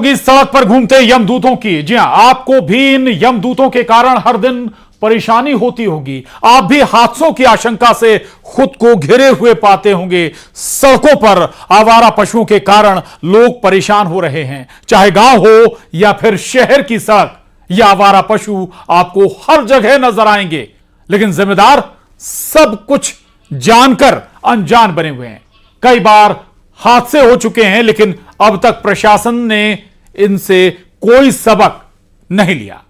की सड़क पर घूमते यमदूतों की, जी हां, आपको भी इन यमदूतों के कारण हर दिन परेशानी होती होगी। आप भी हादसों की आशंका से खुद को घिरे हुए पाते होंगे। सड़कों पर आवारा पशुओं के कारण लोग परेशान हो रहे हैं। चाहे गांव हो या फिर शहर की सड़क, या आवारा पशु आपको हर जगह नजर आएंगे, लेकिन जिम्मेदार सब कुछ जानकर अनजान बने हुए हैं। कई बार हादसे हो चुके हैं, लेकिन अब तक प्रशासन ने इनसे कोई सबक नहीं लिया।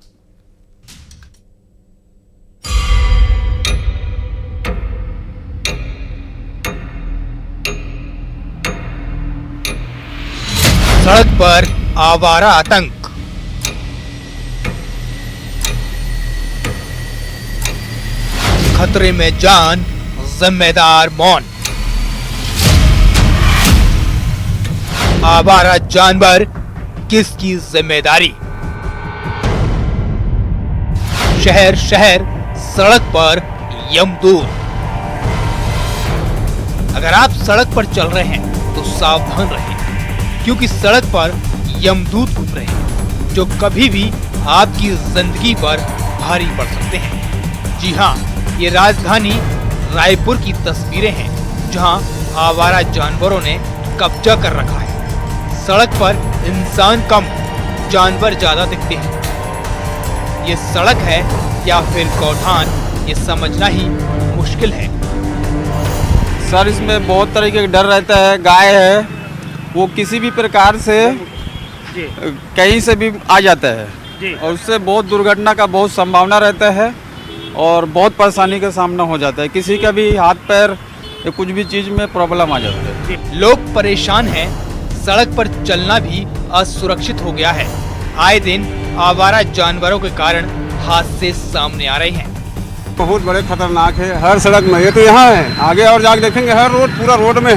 सड़क पर आवारा आतंक। खतरे में जान, जिम्मेदार मौन। आवारा जानवर किसकी जिम्मेदारी? शहर शहर सड़क पर यमदूत। अगर आप सड़क पर चल रहे हैं तो सावधान रहें, क्योंकि सड़क पर यमदूत घूम रहे हैं जो कभी भी आपकी जिंदगी पर भारी पड़ सकते हैं। जी हाँ, ये राजधानी रायपुर की तस्वीरें हैं, जहां आवारा जानवरों ने कब्जा कर रखा है। सड़क पर इंसान कम, जानवर ज्यादा दिखते हैं। ये सड़क है या फिर गौठान, ये समझना ही मुश्किल है। सर, इसमें बहुत तरीके का डर रहता है। गाय है, वो किसी भी प्रकार से कहीं से भी आ जाता है और उससे बहुत दुर्घटना का बहुत संभावना रहता है और बहुत परेशानी का सामना हो जाता है। किसी का भी हाथ पैर या कुछ भी चीज में प्रॉब्लम आ जाती है। लोग परेशान हैं, सड़क पर चलना भी असुरक्षित हो गया है। आए दिन आवारा जानवरों के कारण हादसे सामने आ रहे हैं। बहुत बड़े खतरनाक है हर सड़क में। ये तो यहाँ है, आगे और जाके देखेंगे हर रोड, पूरा रोड में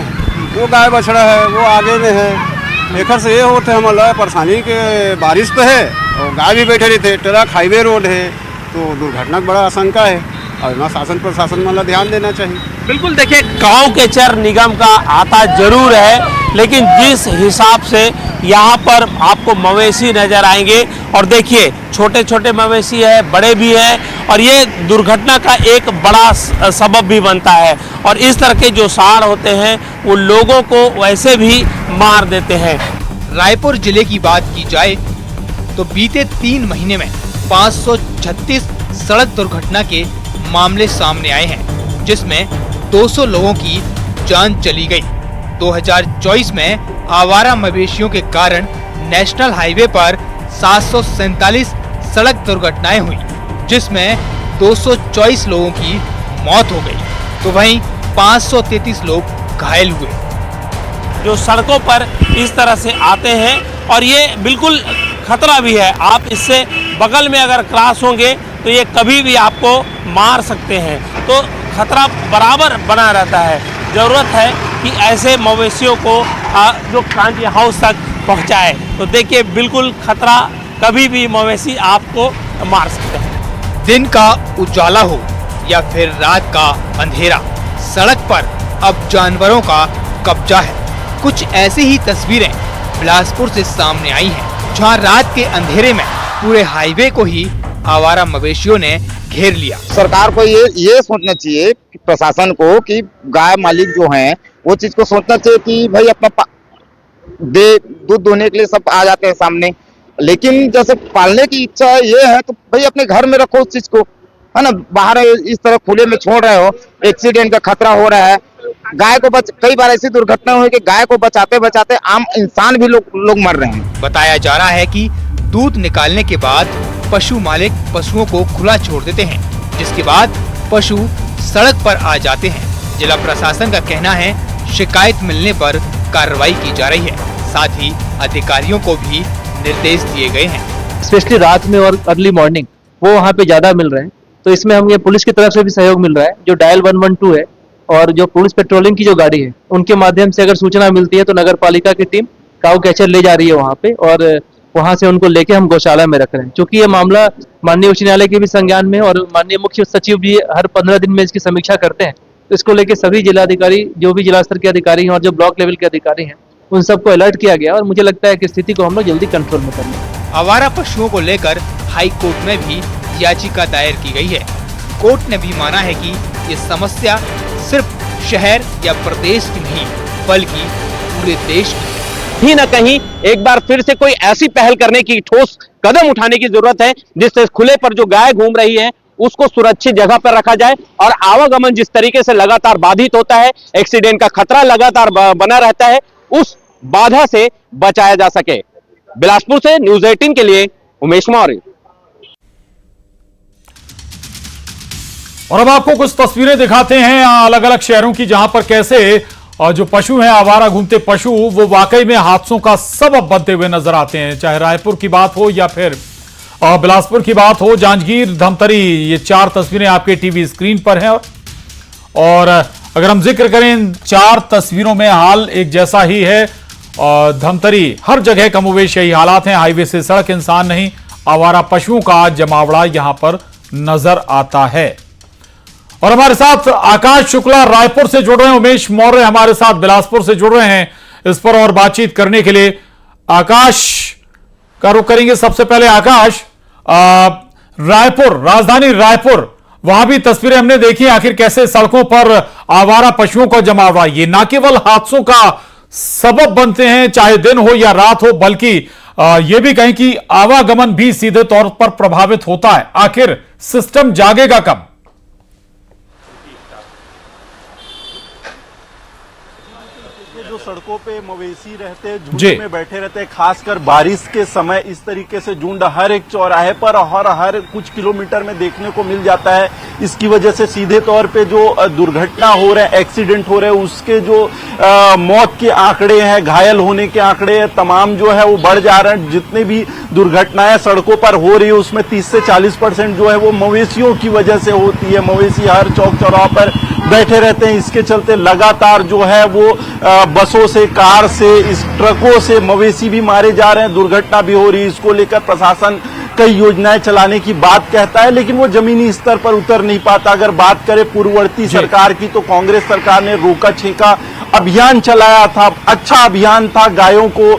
वो गाय बछड़ा है, वो आगे में है। एकर से ये होते हम परेशानी के बारिश पे है और गाय भी बैठे रहते। ट्रक हाईवे रोड है तो दुर्घटना का बड़ा आशंका है और ना शासन प्रशासन वाला ध्यान देना चाहिए। बिल्कुल, देखिए, गांव के चर निगम का आता जरूर है, लेकिन जिस हिसाब से यहाँ पर आपको मवेशी नजर आएंगे, और देखिए छोटे छोटे मवेशी है, बड़े भी हैं, और ये दुर्घटना का एक बड़ा सबब भी बनता है। और इस तरह के जो सांड होते हैं वो लोगों को वैसे भी मार देते हैं। रायपुर जिले की बात की जाए तो बीते 3 महीने में 536 सड़क दुर्घटना के मामले सामने आए हैं, जिसमें 200 लोगों की जान चली गई। 2024 में आवारा मवेशियों के कारण नेशनल हाईवे पर 747 सड़क दुर्घटनाएं हुई, जिसमें 224 लोगों की मौत हो गई, तो वहीं 533 लोग घायल हुए। जो सड़कों पर इस तरह से आते हैं, और ये बिल्कुल खतरा भी है। आप इससे बगल में अगर क्रॉस होंगे तो ये कभी भी आपको मार सकते हैं, तो खतरा बराबर बना रहता है। ज़रूरत है कि ऐसे मवेशियों को जो क्रांति हाउस तक पहुंचाए। तो देखिए, बिल्कुल खतरा, कभी भी मवेशी आपको मार सकते हैं। दिन का उजाला हो या फिर रात का अंधेरा, सड़क पर अब जानवरों का कब्जा है। कुछ ऐसी ही तस्वीरें बिलासपुर से सामने आई हैं, जहां रात के अंधेरे में पूरे हाईवे को ही आवारा मवेशियों ने घेर लिया। सरकार को ये सोचना चाहिए कि प्रशासन को कि गाय मालिक जो हैं वो चीज को सोचना चाहिए कि भाई अपना दूध दोहने के लिए सब आ जाते हैं सामने, लेकिन जैसे पालने की इच्छा ये है तो भाई अपने घर में रखो उस चीज को, है ना। बाहर इस तरह खुले में छोड़ रहे हो, एक्सीडेंट का खतरा हो रहा है। गाय को कई बार ऐसी दुर्घटना हुई कि गाय को बचाते बचाते आम इंसान भी लोग मर रहे हैं। बताया जा रहा है कि दूध निकालने के बाद पशु मालिक पशुओं को खुला छोड़ देते हैं, जिसके बाद पशु सड़क पर आ जाते हैं। जिला प्रशासन का कहना है शिकायत मिलने पर कार्रवाई की जा रही है। साथ ही अधिकारियों को भी निर्देश दिए गए हैं। स्पेशली रात में और अर्ली मॉर्निंग वो वहाँ पे ज्यादा मिल रहे हैं, तो इसमें हमें पुलिस की तरफ से भी सहयोग मिल रहा है। जो डायल 112 है और जो पुलिस पेट्रोलिंग की जो गाड़ी है, उनके माध्यम से अगर सूचना मिलती है तो नगर पालिका की टीम काऊ कैचर ले जा रही है वहाँ पे, और वहाँ से उनको लेके हम गौशाला में रख रहे हैं। क्योंकि ये मामला माननीय उच्च न्यायालय के भी संज्ञान में, और माननीय मुख्य सचिव भी हर 15 दिन में इसकी समीक्षा करते हैं। तो इसको लेके सभी जिलाधिकारी, जो भी जिला स्तर के अधिकारी हैं और जो ब्लॉक लेवल के अधिकारी हैं, उन सबको अलर्ट किया गया और मुझे लगता है कि स्थिति को हम लोग जल्दी कंट्रोल में कर लेंगे। आवारा पशुओं को लेकर हाई कोर्ट में भी याचिका दायर की गई है। कोर्ट ने भी माना है कि ये समस्या सिर्फ शहर या प्रदेश की नहीं बल्कि पूरे देश की है। कहीं न कहीं एक बार फिर से कोई ऐसी पहल करने की, ठोस कदम उठाने की जरूरत है जिससे खुले पर जो गाय घूम रही है उसको सुरक्षित जगह पर रखा जाए और आवागमन जिस तरीके से लगातार बाधित होता है, एक्सीडेंट का खतरा लगातार बना रहता है, उस बाधा से बचाया जा सके। बिलासपुर से न्यूज़ 18 के लिए उमेश मौर्य। और अब आपको कुछ तस्वीरें दिखाते हैं अलग अलग शहरों की, जहां पर कैसे जो पशु हैं, आवारा घूमते पशु, वो वाकई में हादसों का सबब बनते हुए नजर आते हैं। चाहे रायपुर की बात हो या फिर बिलासपुर की बात हो, जांजगीर, धमतरी, ये 4 तस्वीरें आपके टीवी स्क्रीन पर हैं। और अगर हम जिक्र करें 4 तस्वीरों में हाल एक जैसा ही है। धमतरी, हर जगह कमोवेश यही हालात हैं। हाईवे से सड़क, इंसान नहीं, आवारा पशुओं का जमावड़ा यहां पर नजर आता है। और हमारे साथ आकाश शुक्ला रायपुर से जुड़ रहे हैं, उमेश मौर्य हमारे साथ बिलासपुर से जुड़ रहे हैं इस पर और बातचीत करने के लिए। आकाश का रुख करेंगे सबसे पहले। आकाश, रायपुर, राजधानी रायपुर, वहां भी तस्वीरें हमने देखी, आखिर कैसे सड़कों पर आवारा पशुओं का जमावड़ा ये न केवल हादसों का सबब बनते हैं, चाहे दिन हो या रात हो, बल्कि यह भी कहें कि आवागमन भी सीधे तौर पर प्रभावित होता है। आखिर सिस्टम जागेगा कब? जो सड़कों पे मवेशी रहते हैं, झुंड में बैठे रहते हैं, खासकर बारिश के समय इस तरीके से झुंड हर एक चौराहे पर हर कुछ किलोमीटर में देखने को मिल जाता है। इसकी वजह से सीधे तौर पे जो दुर्घटना हो रहे हैं, एक्सीडेंट हो रहे हैं, उसके जो मौत के आंकड़े हैं, घायल होने के आंकड़े हैं, तमाम जो है वो बढ़ जा रहे हैं। जितने भी दुर्घटनाएं सड़कों पर हो रही है उसमें 30 से 40% जो है वो मवेशियों की वजह से होती है। मवेशी हर चौक चौराहा पर बैठे रहते हैं। इसके चलते लगातार जो है वो बसों से, कार से, इस ट्रकों से मवेशी भी मारे जा रहे हैं, दुर्घटना भी हो रही है। इसको लेकर प्रशासन कई योजनाएं चलाने की बात कहता है, लेकिन वो जमीनी स्तर पर उतर नहीं पाता। अगर बात करें पूर्ववर्ती सरकार की, तो कांग्रेस सरकार ने रोका छेका अभियान चलाया था। अच्छा अभियान था, गायों को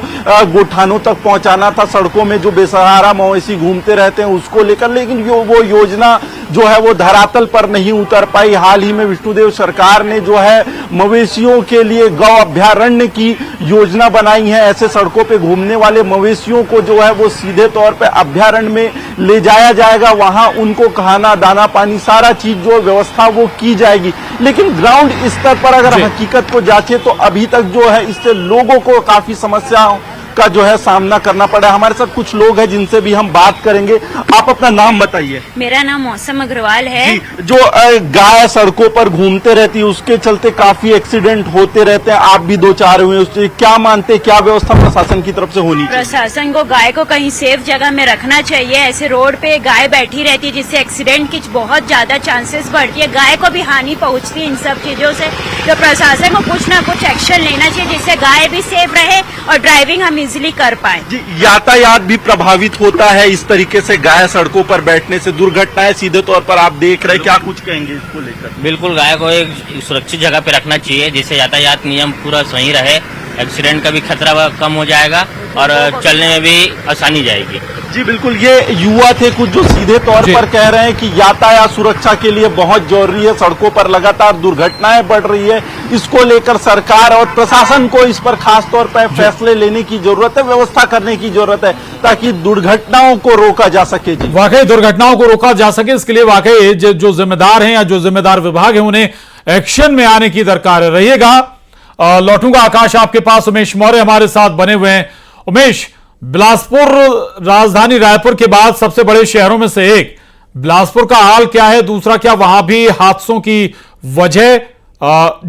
गोठानों तक पहुंचाना था, सड़कों में जो बेसहारा मवेशी घूमते रहते हैं उसको लेकर, लेकिन वो योजना जो है वो धरातल पर नहीं उतर पाई। हाल ही में विष्णुदेव सरकार ने जो है मवेशियों के लिए गौ अभ्यारण्य की योजना बनाई है। ऐसे सड़कों पे घूमने वाले मवेशियों को जो है वो सीधे तौर पे अभ्यारण्य में ले जाया जाएगा, वहां उनको खाना, दाना पानी, सारा चीज जो व्यवस्था वो की जाएगी। लेकिन ग्राउंड स्तर पर अगर हकीकत को जांचे तो अभी तक जो है इससे लोगों को काफी समस्याओं का जो है सामना करना पड़ा है। हमारे साथ कुछ लोग हैं जिनसे भी हम बात करेंगे। आप अपना नाम बताइए। मेरा नाम मौसम अग्रवाल है। जो गाय सड़कों पर घूमते रहती है उसके चलते काफी एक्सीडेंट होते रहते हैं, आप भी 2-4 हुए, उससे क्या मानते, क्या व्यवस्था प्रशासन की तरफ से होनी चाहिए? प्रशासन को गाय को कहीं सेफ जगह में रखना चाहिए। ऐसे रोड पे गाय बैठी रहती है जिससे एक्सीडेंट की बहुत ज्यादा चांसेस बढ़ती है, गाय को भी हानि पहुंचती है इन सब चीजों से। तो प्रशासन को कुछ ना कुछ एक्शन लेना चाहिए जिससे गाय भी सेफ रहे और ड्राइविंग हम इजिली कर पाए। जी, यातायात भी प्रभावित होता है इस तरीके से गाय सड़कों पर बैठने से, दुर्घटनाएं सीधे तौर पर आप देख रहे हैं, क्या कुछ कहेंगे इसको लेकर? बिल्कुल, गाय को एक सुरक्षित जगह पे रखना चाहिए जिससे यातायात नियम पूरा सही रहे, एक्सीडेंट का भी खतरा कम हो जाएगा और चलने में भी आसानी जाएगी। जी बिल्कुल, ये युवा थे कुछ जो सीधे तौर पर कह रहे हैं कि यातायात सुरक्षा के लिए बहुत जरूरी है, सड़कों पर लगातार दुर्घटनाएं बढ़ रही है, इसको लेकर सरकार और प्रशासन को इस पर खास तौर पर फैसले लेने की जरूरत है, व्यवस्था करने की जरूरत है ताकि दुर्घटनाओं को रोका जा सके। जी वाकई दुर्घटनाओं को रोका जा सके, इसके लिए वाकई जो जिम्मेदार हैं या जो जिम्मेदार विभाग है उन्हें एक्शन में आने की दरकार है। रहिएगा, लौटूंगा आकाश आपके पास। उमेश मौर्य हमारे साथ बने हुए हैं। उमेश, बिलासपुर राजधानी रायपुर के बाद सबसे बड़े शहरों में से एक, बिलासपुर का हाल क्या है? दूसरा, क्या वहां भी हादसों की वजह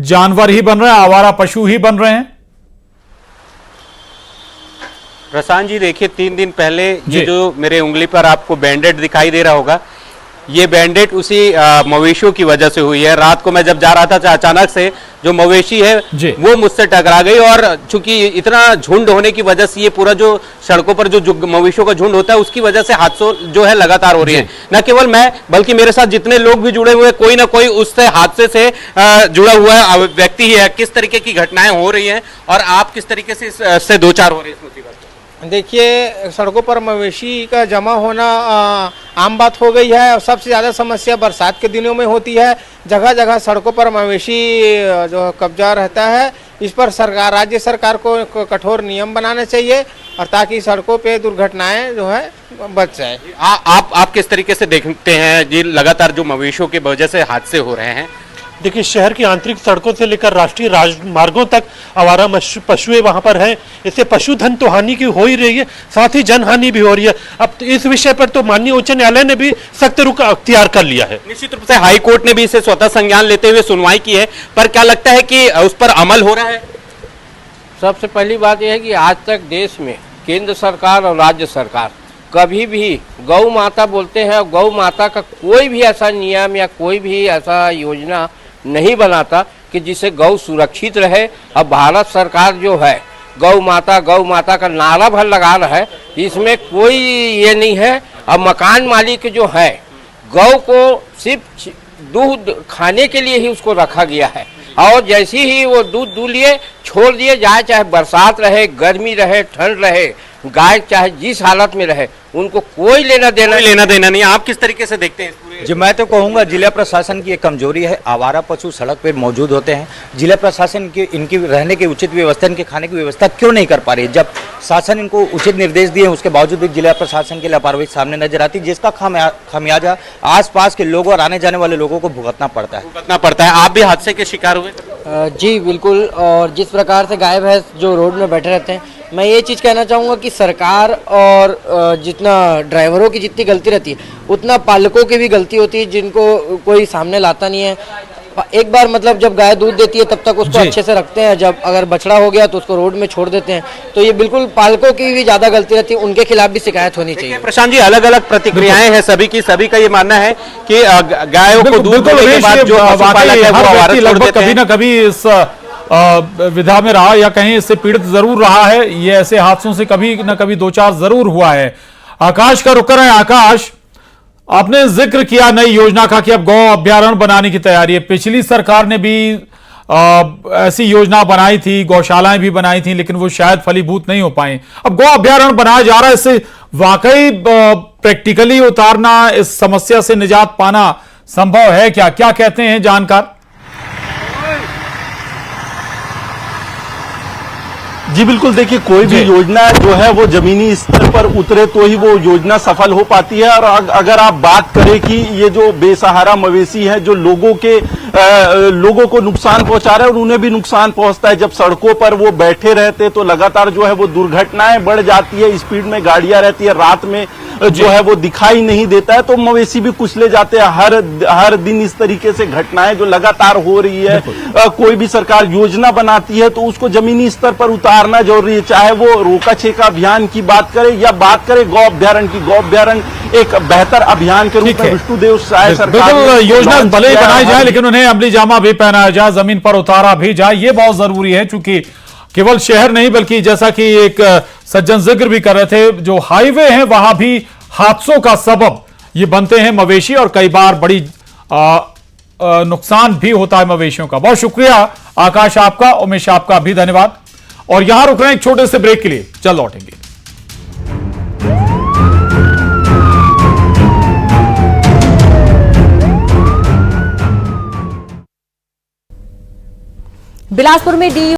जानवर ही बन रहे हैं, आवारा पशु ही बन रहे हैं? प्रशांत जी देखिए, 3 दिन पहले ये जो मेरे उंगली पर आपको बैंडेड दिखाई दे रहा होगा, ये बैंडेड उसी मवेशियों की वजह से हुई है। रात को मैं जब जा रहा था अचानक से जो मवेशी है वो मुझसे टकरा गई, और चूंकि इतना झुंड होने की वजह से ये पूरा जो सड़कों पर जो मवेशियों का झुंड होता है उसकी वजह से हादसों जो है लगातार हो रही है। न केवल मैं बल्कि मेरे साथ जितने लोग भी जुड़े हुए कोई ना कोई उससे हादसे से जुड़ा हुआ व्यक्ति ही है। किस तरीके की घटनाएं हो रही हैं और आप किस तरीके से इससे दो चार हो रहे हैं इस मुसीबत? देखिए, सड़कों पर मवेशी का जमा होना आम बात हो गई है और सबसे ज़्यादा समस्या बरसात के दिनों में होती है। जगह जगह सड़कों पर मवेशी जो कब्जा रहता है, इस पर सरकार, राज्य सरकार को कठोर नियम बनाने चाहिए और ताकि सड़कों पे दुर्घटनाएं जो है बच जाए। आप किस तरीके से देखते हैं जी लगातार जो मवेशियों की वजह से हादसे हो रहे हैं? देखिए, शहर की आंतरिक सड़कों से लेकर राष्ट्रीय राजमार्गों तक आवारा पशुएं वहां पर हैं। इससे पशुधन तो हानि की हो ही रही है, साथ ही जनहानि भी हो रही है। अब तो इस विषय पर तो माननीय उच्च न्यायालय ने भी सख्त रुख अख्तियार कर लिया है। निश्चित रूप से हाई कोर्ट ने भी इसे स्वतः संज्ञान लेते हुए सुनवाई की है, पर क्या लगता है कि उस पर अमल हो रहा है? सबसे पहली बात यह है कि आज तक देश में केंद्र सरकार और राज्य सरकार कभी भी गौ माता बोलते हैं और गौ माता का कोई भी ऐसा नियम या कोई भी ऐसा योजना नहीं बनाता कि जिससे गौ सुरक्षित रहे। अब भारत सरकार जो है गौ माता का नारा भर लगा रहा है, इसमें कोई ये नहीं है। अब मकान मालिक जो है गौ को सिर्फ दूध खाने के लिए ही उसको रखा गया है, और जैसे ही वो दूध लिए छोड़ दिए जाए, चाहे बरसात रहे, गर्मी रहे, ठंड रहे, गाय चाहे जिस हालत में रहे, उनको कोई लेना देना नहीं। आप किस तरीके से देखते हैं इस पूरे? जी, मैं तो कहूँगा जिला प्रशासन की एक कमजोरी है। आवारा पशु सड़क पर मौजूद होते हैं, जिला प्रशासन की इनकी रहने की उचित व्यवस्था, इनके खाने की व्यवस्था क्यों नहीं कर पा रही? जब शासन इनको उचित निर्देश दिए उसके बावजूद भी जिला प्रशासन की लापरवाही सामने नजर आती, जिसका खामियाजा आसपास के लोगों और आने जाने वाले लोगों को भुगतना पड़ता है। आप भी हादसे के शिकार हुए? जी बिल्कुल। और जिस प्रकार से गाय भैंस जो रोड में बैठे रहते हैं, मैं ये चीज़ कहना चाहूँगा कि सरकार और जितना ड्राइवरों की जितनी गलती रहती है उतना पालकों की भी गलती होती है, जिनको कोई सामने लाता नहीं है। एक बार मतलब जब गाय दूध देती है तब तक उसको अच्छे से रखते हैं, जब अगर बछड़ा हो गया तो उसको रोड में छोड़ देते हैं। तो ये बिल्कुल पालकों की भी ज्यादा गलती रहती है, उनके खिलाफ भी शिकायत होनी चाहिए। प्रशांत जी, अलग अलग प्रतिक्रियाएं हैं सभी का ये मानना है कि गायों को दूध देने के बाद जो पशुपालक है वो आवारा छोड़ देते हैं। कभी न कभी इस विधा में रहा या कहीं इससे पीड़ित जरूर रहा है। ये ऐसे हादसों से कभी न कभी दो चार जरूर हुआ है। आकाश का रुक रहे हैं। आकाश, आपने जिक्र किया नई योजना का कि अब गौ अभ्यारण्य बनाने की तैयारी है। पिछली सरकार ने भी ऐसी योजना बनाई थी, गौशालाएं भी बनाई थी, लेकिन वो शायद फलीभूत नहीं हो पाई। अब गौ अभ्यारण्य बनाया जा रहा है, इससे वाकई प्रैक्टिकली उतारना, इस समस्या से निजात पाना संभव है क्या? क्या कहते हैं जानकार? जी बिल्कुल, देखिए कोई भी योजना जो है वो जमीनी स्तर पर उतरे तो ही वो योजना सफल हो पाती है। और अगर आप बात करें कि ये जो बेसहारा मवेशी है जो लोगों को नुकसान पहुंचा रहे हैं और उन्हें भी नुकसान पहुंचता है, जब सड़कों पर वो बैठे रहते तो लगातार जो है वो दुर्घटनाएं बढ़ जाती है, स्पीड में गाड़ियां रहती है, रात में जो है वो दिखाई नहीं देता है तो मवेशी भी कुचले जाते हैं। हर दिन इस तरीके से घटनाएं जो लगातार हो रही है। कोई भी सरकार योजना बनाती है तो उसको जमीनी स्तर पर उतारना जरूरी है, चाहे वो रोका छेका अभियान की बात करें या बात करें गौ अभ्यारण्य की। गौ अभ्यारण्य एक बेहतर अभियान के रूप में विष्णुदेव साय सरकार योजना भले ही बनाई जाए लेकिन उन्हें अमली जामा भी पहनाया जाए, जमीन पर उतारा भी जाए, ये बहुत जरूरी है। चूंकि केवल शहर नहीं बल्कि जैसा कि एक सज्जन जिक्र भी कर रहे थे, जो हाईवे हैं वहां भी हादसों का सबब ये बनते हैं मवेशी, और कई बार बड़ी नुकसान भी होता है मवेशियों का। बहुत शुक्रिया आकाश आपका, उमेश आपका भी धन्यवाद। और यहां रुक रहे हैं एक छोटे से ब्रेक के लिए, चल लौटेंगे। बिलासपुर में डी